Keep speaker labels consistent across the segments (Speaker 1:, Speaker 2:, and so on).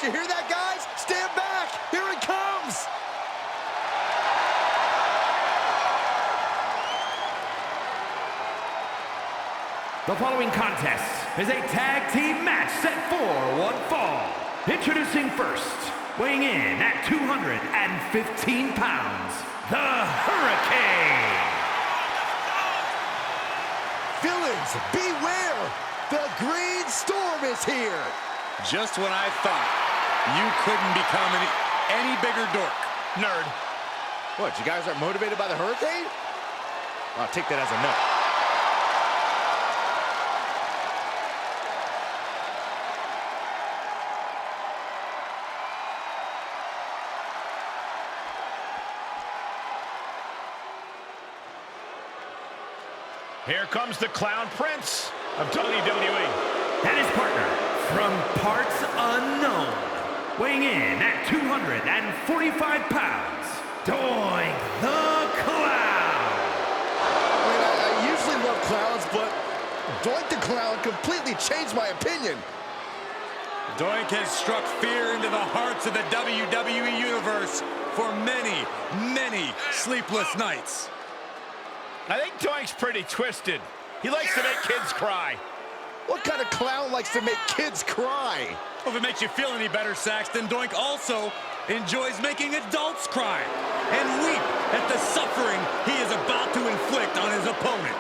Speaker 1: You hear that, guys? Stand back! Here it comes!
Speaker 2: The following contest is a tag team match set for one fall. Introducing first, weighing in at 215 pounds, the Hurricane.
Speaker 1: Villains, beware! The Green Storm is here!
Speaker 3: Just when I thought you couldn't become any bigger dork. Nerd.
Speaker 1: What, you guys aren't motivated by the Hurricane? I'll take that as a no.
Speaker 4: Here comes the Clown Prince of WWE.
Speaker 2: And his partner, from parts unknown, weighing in at 245 pounds, Doink the Clown.
Speaker 1: I usually love clowns, but Doink the Clown completely changed my opinion.
Speaker 3: Doink has struck fear into the hearts of the WWE Universe for many, many sleepless nights.
Speaker 4: I think Doink's pretty twisted. He likes to make kids cry.
Speaker 1: What kind of clown likes to make kids cry?
Speaker 3: Well, if it makes you feel any better, Saxton, Doink also enjoys making adults cry and weep at the suffering he is about to inflict on his opponent.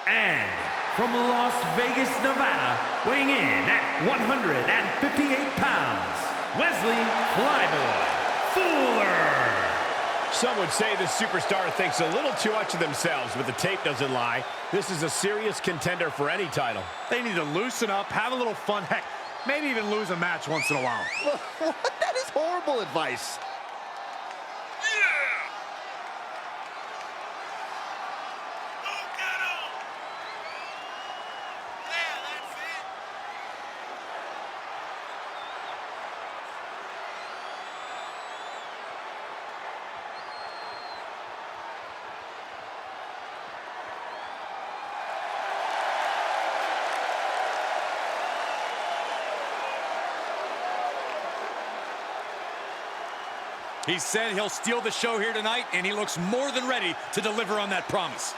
Speaker 2: And from Las Vegas, Nevada, weighing in at 158 pounds, Wesley Flyboy Fuller.
Speaker 4: Some would say this superstar thinks a little too much of themselves, but the tape doesn't lie. This is a serious contender for any title.
Speaker 5: They need to loosen up, have a little fun, heck, maybe even lose a match once in a while.
Speaker 1: That is horrible advice.
Speaker 3: He said he'll steal the show here tonight, and he looks more than ready to deliver on that promise.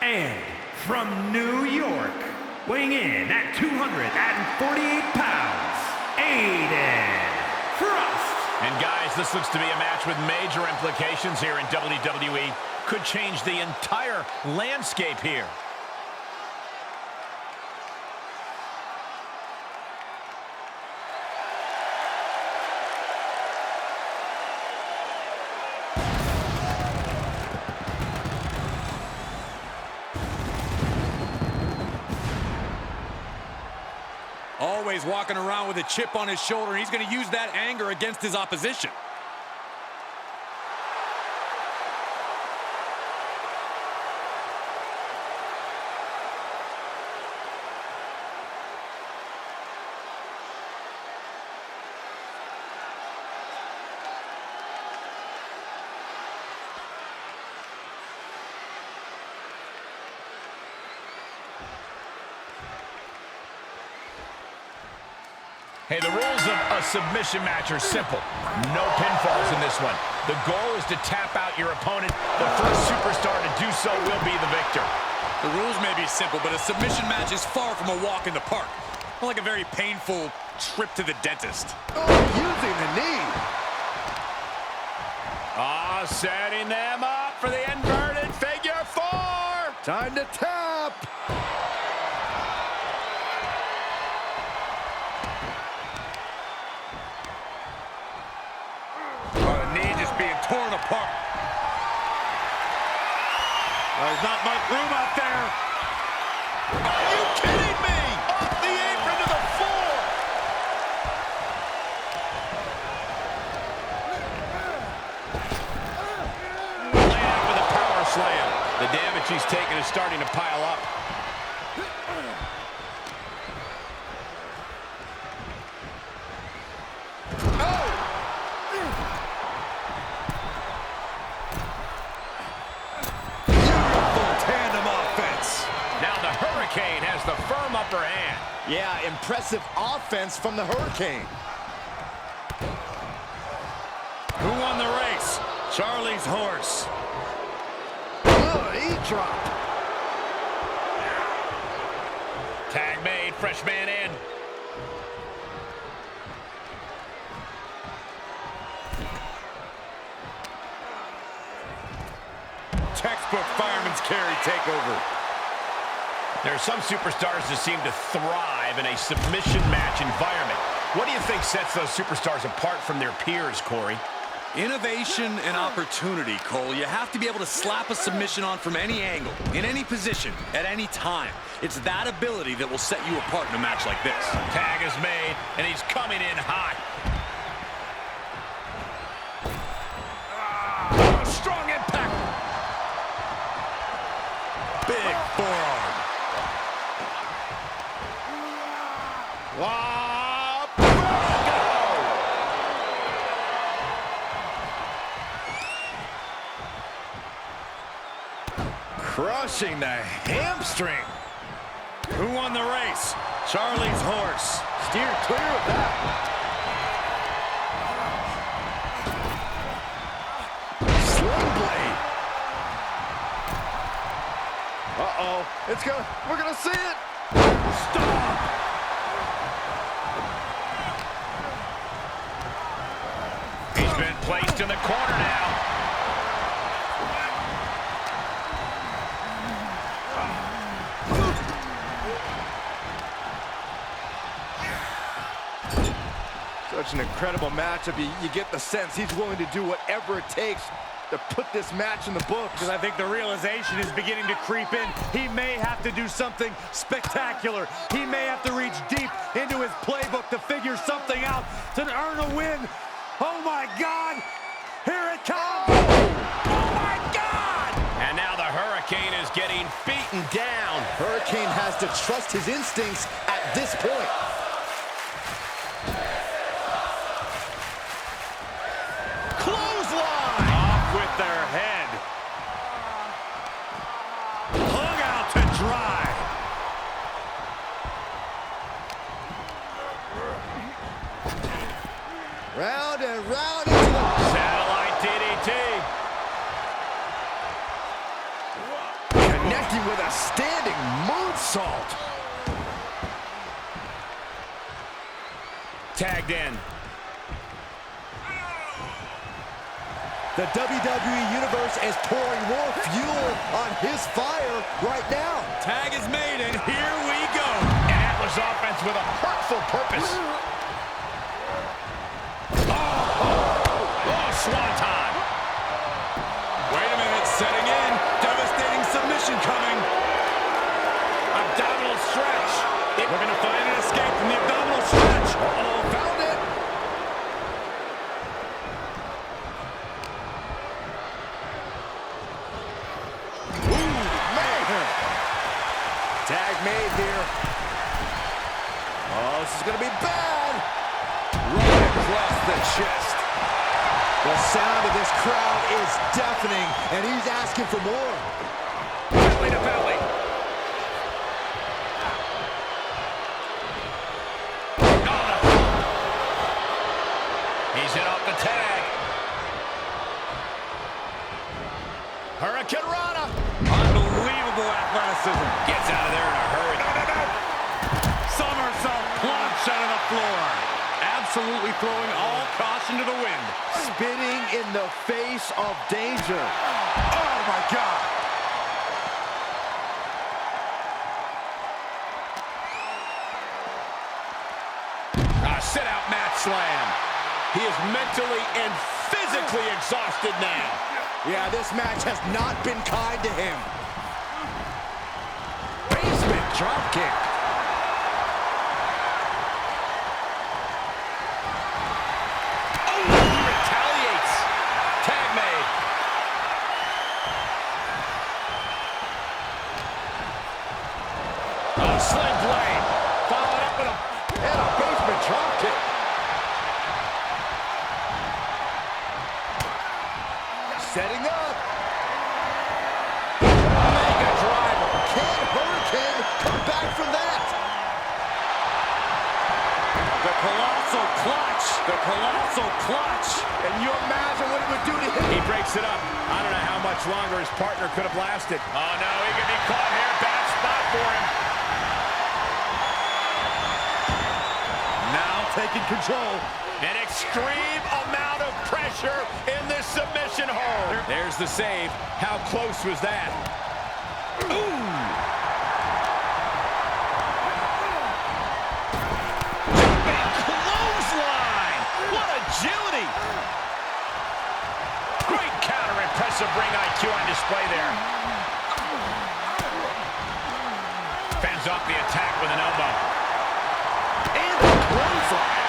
Speaker 2: And from New York, weighing in at 248 pounds, Aiden.
Speaker 4: And guys, this looks to be a match with major implications here in WWE. Could change the entire landscape here.
Speaker 3: Always walking around with a chip on his shoulder, and he's going to use that anger against his opposition.
Speaker 4: Hey, the rules of a submission match are simple. No pinfalls in this one. The goal is to tap out your opponent. The first superstar to do so will be the victor.
Speaker 3: The rules may be simple, but a submission match is far from a walk in the park. More like a very painful trip to the dentist.
Speaker 1: Oh, using the knee.
Speaker 4: Setting them up for the inverted figure four.
Speaker 1: Time to tap.
Speaker 3: apart.
Speaker 5: There's not much room out there.
Speaker 4: Are you kidding me? Off the apron to the floor. Laid out with a power slam. The damage he's taken is starting to pile up. Hurricane has the firm upper hand.
Speaker 1: Yeah, impressive offense from the Hurricane.
Speaker 3: Who won the race? Charlie's horse.
Speaker 1: Oh, he dropped.
Speaker 4: Tag made, fresh man in.
Speaker 3: Textbook fireman's carry takeover.
Speaker 4: There are some superstars that seem to thrive in a submission match environment. What do you think sets those superstars apart from their peers, Corey?
Speaker 3: Innovation and opportunity, Cole. You have to be able to slap a submission on from any angle, in any position, at any time. It's that ability that will set you apart in a match like this.
Speaker 4: Tag is made, and he's coming in hot.
Speaker 3: Strong impact. Big forearm.
Speaker 1: Crushing the hamstring.
Speaker 3: Who won the race? Charlie's horse.
Speaker 1: Steered clear of that. Sling blade. Uh-oh. We're gonna see it.
Speaker 3: Stop!
Speaker 4: He's been placed in the corner now.
Speaker 1: Such an incredible matchup. You get the sense he's willing to do whatever it takes to put this match in the books.
Speaker 5: Because I think the realization is beginning to creep in. He may have to do something spectacular. He may have to reach deep into his playbook to figure something out to earn a win. Oh my God! Here it comes! Oh my God!
Speaker 4: And now the Hurricane is getting beaten down.
Speaker 1: Hurricane has to trust his instincts at this point.
Speaker 3: Clothesline! Off with their head. Hung out to dry.
Speaker 1: Round and round into the...
Speaker 4: Satellite DDT.
Speaker 1: Connecting with a standing moonsault.
Speaker 4: Tagged in.
Speaker 1: The WWE Universe is pouring more fuel on his fire right now.
Speaker 3: Tag is made, and here we go.
Speaker 4: And that was offense with a hurtful purpose. Oh, swanton.
Speaker 3: Wait a minute, setting in. Devastating submission coming.
Speaker 4: Abdominal stretch.
Speaker 3: We're going to find an escape from the abdominal stretch.
Speaker 1: Uh-oh, found it. Tag made here. Oh, this is going to be bad. Right across the chest. The sound of this crowd is deafening, and he's asking for more.
Speaker 4: Belly to belly. He's in off the tag. Hurricane Rana.
Speaker 3: Unbelievable athleticism.
Speaker 4: Gets out of there in a hurry.
Speaker 3: Somersault plunge out of the floor. Absolutely throwing all caution to the wind.
Speaker 1: Spitting in the face of danger. Oh, my God.
Speaker 4: A sit-out mat slam. He is mentally and physically exhausted now.
Speaker 1: Yeah, this match has not been kind to him. Basement drop kick.
Speaker 4: Oh, he retaliates. Tag made. Oh, sling blade. Followed up with
Speaker 1: And a basement drop kick. Setting up. Mega driver. Can Hurricane come back from that? The colossal clutch. The colossal clutch. And you imagine what it would do to him.
Speaker 4: He breaks it up. I don't know how much longer his partner could have lasted. Oh, no, he could be caught here. Bad spot for him.
Speaker 5: Now taking control.
Speaker 4: An extreme amount of pressure in this submission hold. There's the save. How close was that? Ooh! Big clothesline! What agility! Great counter, impressive ring IQ on display there. Fends off the attack with an elbow.
Speaker 1: And a clothesline.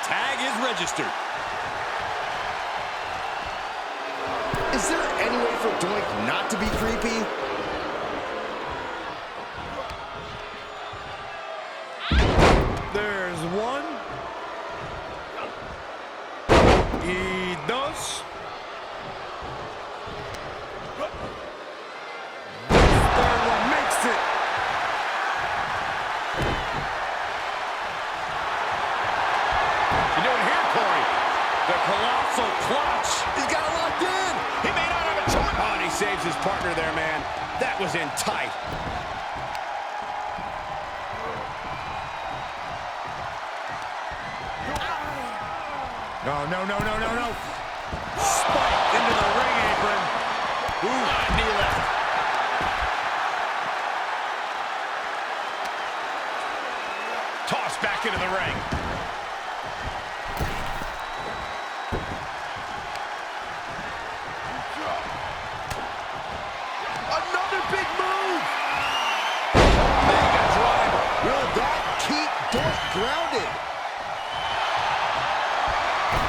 Speaker 1: Tag is registered. Is there any way for Doink not to be creepy?
Speaker 5: There's one. Y dos. Third one makes it.
Speaker 4: You doing here, Corey?
Speaker 1: The colossal clutch. He's got it locked in.
Speaker 4: He may not have a choice. Oh, and he saves his partner there, man. That was in tight.
Speaker 5: No. Spike into the ring apron.
Speaker 4: Ooh, knee lift. Toss back into the ring.
Speaker 1: Another big move. Mega driver. Will that keep Doink grounded?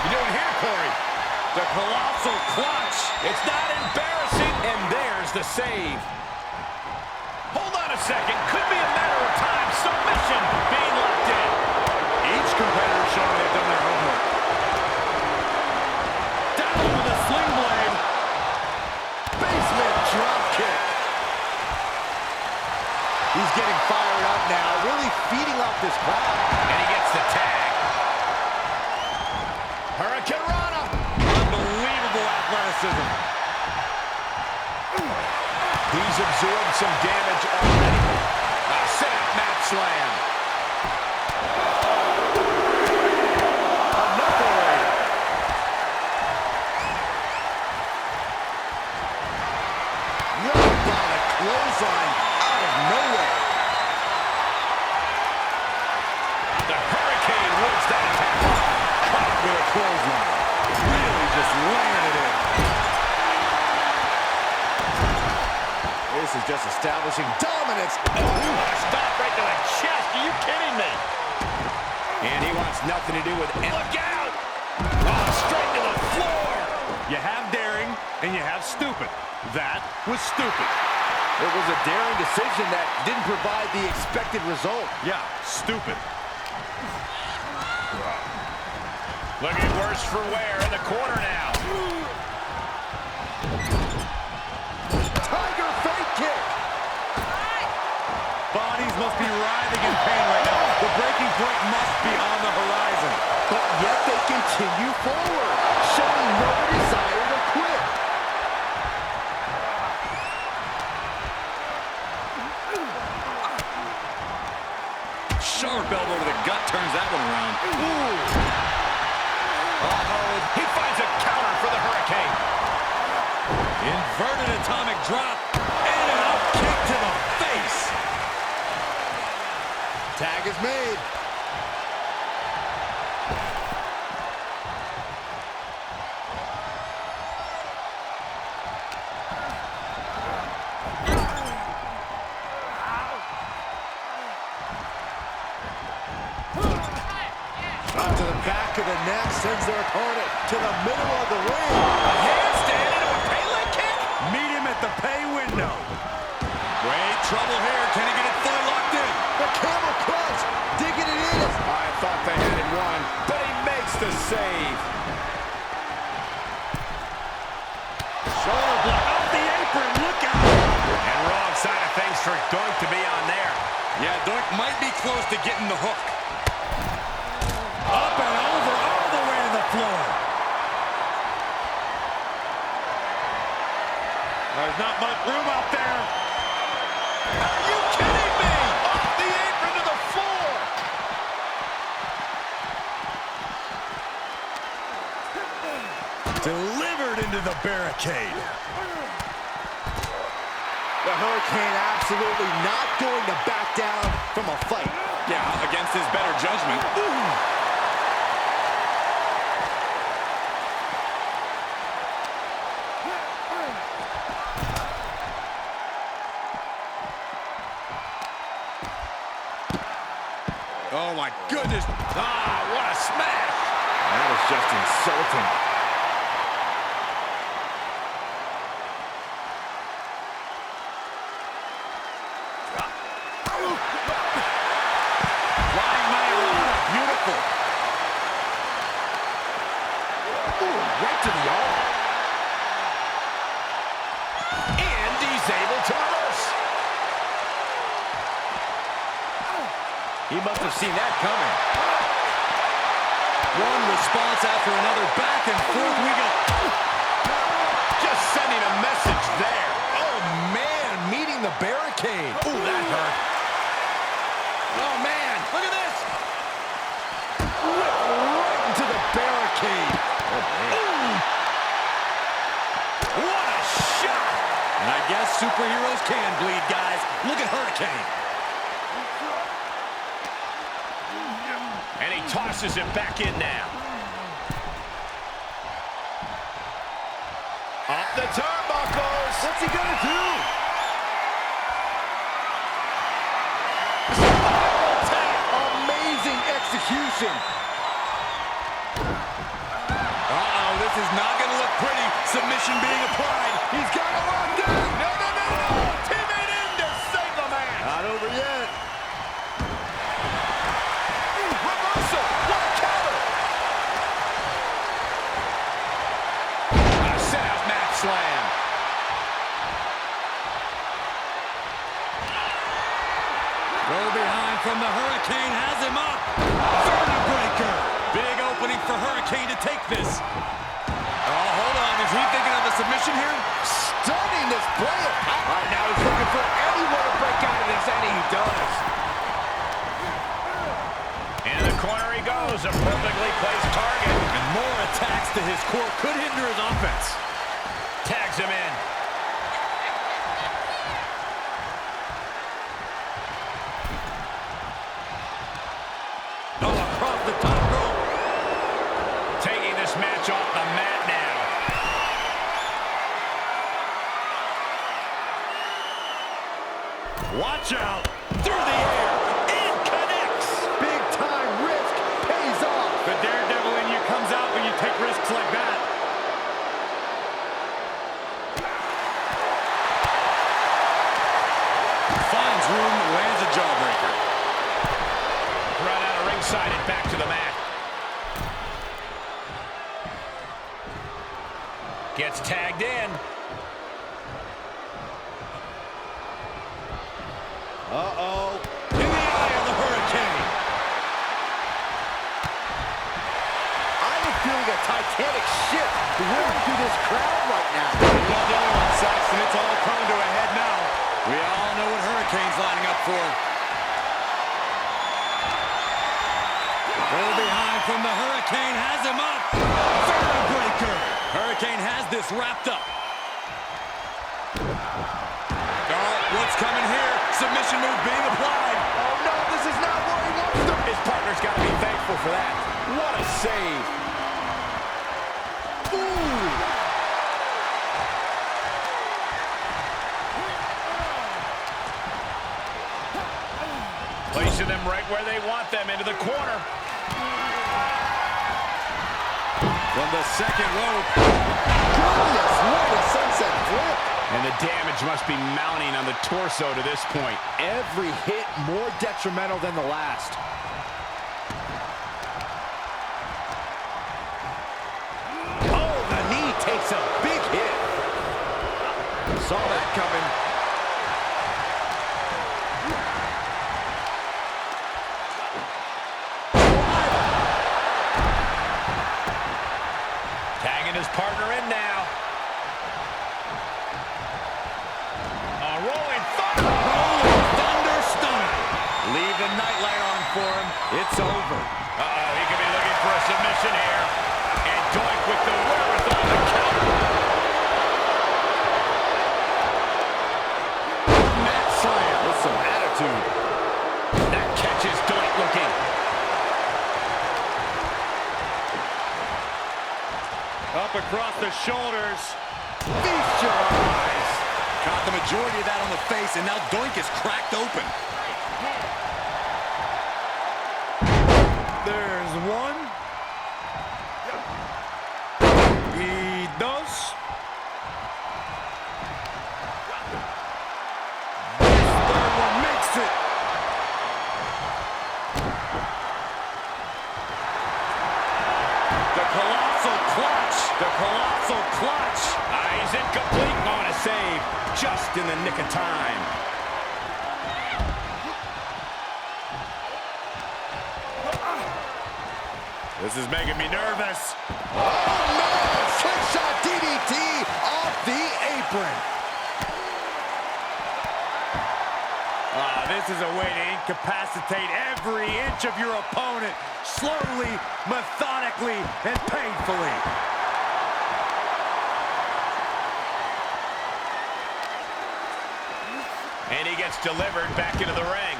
Speaker 4: You doing here, Corey?
Speaker 1: The colossal clutch.
Speaker 4: It's not embarrassing, and there's the save. Hold on a second. Could be a matter of time. Submission being locked in.
Speaker 5: Each competitor showing they've done their homework. Down with a sling blade.
Speaker 1: Basement drop kick. He's getting fired up now, really feeding off this crowd.
Speaker 4: And he gets the tag. Hurricane Rana.
Speaker 1: Unbelievable athleticism.
Speaker 4: He's absorbed some damage already. A set-up mat slam.
Speaker 1: Another. Rock-bottom clothesline out of nowhere.
Speaker 4: The Hurricane wins that attack.
Speaker 1: Caught with a clothesline. Really just laying it in. This is just establishing dominance.
Speaker 4: Oh, stop right to the chest. Are you kidding me?
Speaker 1: And he wants nothing to do with it.
Speaker 4: Look out! Oh, straight to the floor.
Speaker 5: You have daring, and you have stupid. That was stupid.
Speaker 1: It was a daring decision that didn't provide the expected result.
Speaker 5: Yeah, stupid.
Speaker 4: Looking worse for wear in the corner now.
Speaker 1: Tiger fake kick.
Speaker 5: Bodies must be writhing in pain right now. The breaking point must be on the horizon.
Speaker 1: But yet they continue forward, showing no desire to quit.
Speaker 3: Sharp elbow to the gut turns that one around.
Speaker 1: Ooh.
Speaker 4: Uh-oh. He finds a counter for the Hurricane.
Speaker 3: Inverted atomic drop. And an up kick to the face.
Speaker 1: Tag is made. back of the neck sends their opponent to the middle of the ring.
Speaker 4: A handstand into a Pele kick.
Speaker 5: Meet him at the pay window.
Speaker 3: Great trouble here. Can he get it fully locked in?
Speaker 1: The camel clutch, digging it in.
Speaker 4: I thought they had it won, but he makes the save.
Speaker 5: Shoulder block off the apron. Look out.
Speaker 4: And wrong side of things for Doink to be on there.
Speaker 3: Yeah, Doink might be close to getting the hook.
Speaker 5: Up and over, all the way to the floor. There's not much room out there.
Speaker 4: Are you kidding me? Off the apron to the floor.
Speaker 5: Delivered into the barricade.
Speaker 1: The Hurricane absolutely not going to back down from a fight.
Speaker 3: Yeah, against his better judgment. Oh, my goodness.
Speaker 4: Ah, what a smash.
Speaker 1: That is just insulting.
Speaker 3: Flying Mayorana. Beautiful.
Speaker 4: Ooh, right to the arm. And he's able to reverse.
Speaker 1: He must have seen that coming.
Speaker 3: One response after another. Back and forth we go.
Speaker 4: Just sending a message there.
Speaker 1: Oh, man, meeting the barricade.
Speaker 4: Ooh, that hurt.
Speaker 3: Oh, man. Look at this.
Speaker 1: Right into the barricade.
Speaker 4: What a shot.
Speaker 3: And I guess superheroes can bleed, guys. Look at Hurricane.
Speaker 4: And he tosses it back in now. Up the turnbuckles.
Speaker 1: What's he gonna do? Amazing execution.
Speaker 3: Uh-oh, this is not going to look pretty. Submission being applied.
Speaker 1: He's got it locked in.
Speaker 4: No, no, no, no. Teammate in to save the man.
Speaker 1: Not over yet.
Speaker 4: Reversal. What a counter. A set-out mat slam.
Speaker 3: Go behind from the Hurricane. Has him up. Vertebreaker. Big opening for Hurricane to take this. Oh, hold on. Is he thinking of a submission here?
Speaker 1: Stunning display of power. Right now he's looking for anyone to break out of this, and he does.
Speaker 4: In the corner he goes. A perfectly placed target.
Speaker 3: And more attacks to his core could hinder his offense.
Speaker 4: Tags him in.
Speaker 3: Oh, across the top rope.
Speaker 4: Taking this match off the mat now.
Speaker 3: Watch out. Through the air. It connects.
Speaker 1: Big time risk pays off.
Speaker 5: The daredevil in you comes out when you take risks like that.
Speaker 3: Finds room, lands a jawbreaker.
Speaker 4: Right out of ringside and back to the mat. Gets tagged in.
Speaker 1: Uh-oh.
Speaker 3: In the eye of the Hurricane.
Speaker 1: I am feeling a titanic shift rolling through this crowd right now.
Speaker 3: Well, the other one, Saxton. It's all coming to a head now. We all know what Hurricane's lining up for. Go behind from the Hurricane. Has him up. Vertebreaker. Hurricane has this wrapped up. Oh, what's coming here? Submission move being applied.
Speaker 1: Oh, no, this is not where he wants to.
Speaker 4: His partner's got to be thankful for that. What a save.
Speaker 1: Ooh.
Speaker 4: Placing them right where they want them, into the corner.
Speaker 3: From the second rope.
Speaker 1: Goodness, what a sunset flip.
Speaker 4: And the damage must be mounting on the torso to this point.
Speaker 1: Every hit more detrimental than the last. Oh, the knee takes a big hit. Saw that coming.
Speaker 4: Tagging his partner in now. A rolling thunder.
Speaker 3: Rolling thunder stunner.
Speaker 1: Leave the nightlight on for him. It's over.
Speaker 4: Uh-oh, he could be looking for a submission here. And Doink with the wherewithal to counter.
Speaker 1: Mat slam with some attitude.
Speaker 4: That catches Doink looking.
Speaker 5: Up across the shoulders.
Speaker 1: Feast your eyes.
Speaker 3: Caught the majority of that on the face, and now Doink is cracked open.
Speaker 5: There's one. Y dos. This third one makes it. The colossal clutch. The colossal clutch.
Speaker 4: He's incomplete. On a save. Just in the nick of time.
Speaker 5: This is making me nervous.
Speaker 1: Oh, no! Slingshot DDT off the apron.
Speaker 5: This is a way to incapacitate every inch of your opponent, slowly, methodically, and painfully.
Speaker 4: And he gets delivered back into the ring.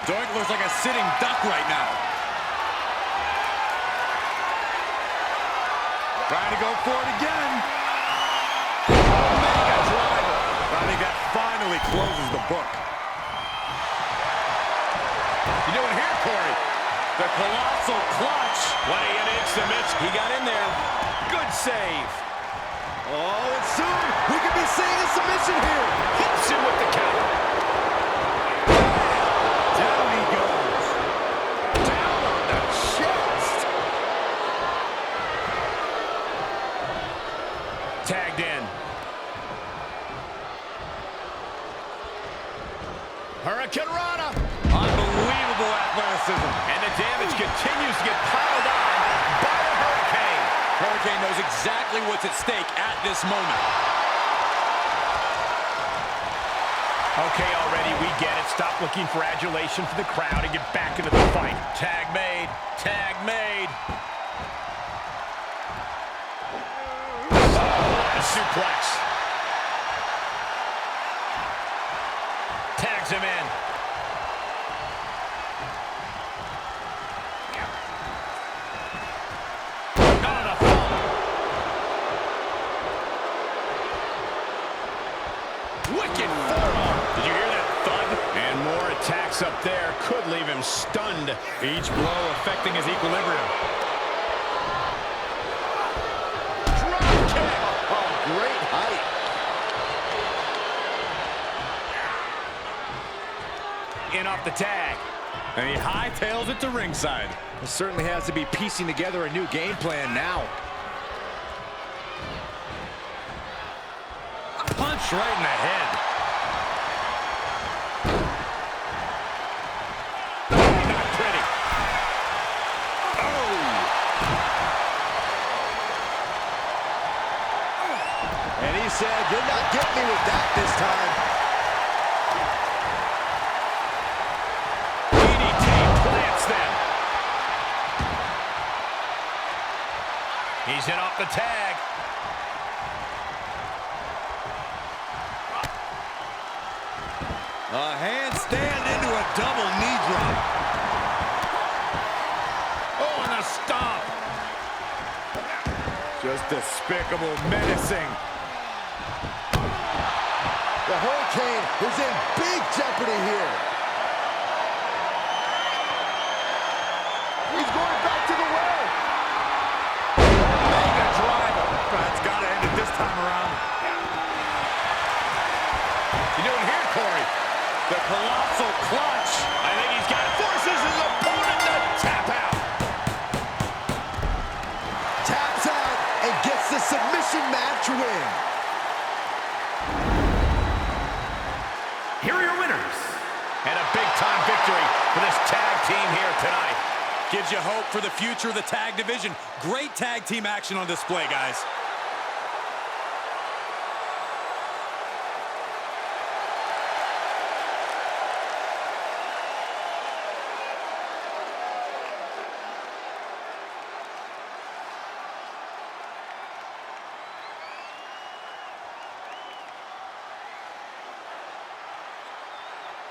Speaker 3: Doink looks like a sitting duck right now.
Speaker 5: Trying to go for it again. Mega driver. I think that finally closes the book.
Speaker 4: You doing here, Corey?
Speaker 5: The colossal clutch.
Speaker 4: 20-inch submits. He got in there. Good save.
Speaker 1: Oh, and soon we could be seeing a submission here.
Speaker 4: Hits him with the counter.
Speaker 1: Down he goes. Down on the chest.
Speaker 4: Tagged in. Hurricane Rana.
Speaker 5: Unbelievable athleticism.
Speaker 4: And the damage continues to get piled on by the Hurricane.
Speaker 3: Hurricane knows exactly what's at stake at this moment.
Speaker 4: Okay, already, we get it. Stop looking for adulation for the crowd and get back into the fight. Tag made. Tag made. Oh, a suplex. Tags him in. Wicked forearm. Did you hear that thud? And more attacks up there could leave him stunned.
Speaker 5: Each blow affecting his equilibrium.
Speaker 4: Drop kick.
Speaker 1: Oh, great height.
Speaker 4: In off the tag.
Speaker 5: And he hightails it to ringside.
Speaker 1: He certainly has to be piecing together a new game plan now.
Speaker 5: Punch right in the head.
Speaker 4: Not pretty.
Speaker 1: Oh! And he said, "You're not getting me with that this time."
Speaker 4: DDT plants them. He's in off the tag.
Speaker 3: A handstand into a double knee drop.
Speaker 5: Oh, and a stomp. Just despicable, menacing.
Speaker 1: The Hurricane is in big jeopardy here.
Speaker 5: time around.
Speaker 4: You doing here, Corey?
Speaker 5: The colossal clutch.
Speaker 4: I think he's got forces his opponent to tap out.
Speaker 1: Taps out and gets the submission match win.
Speaker 2: Here are your winners.
Speaker 4: And a big-time victory for this tag team here tonight.
Speaker 3: Gives you hope for the future of the tag division. Great tag team action on display, guys.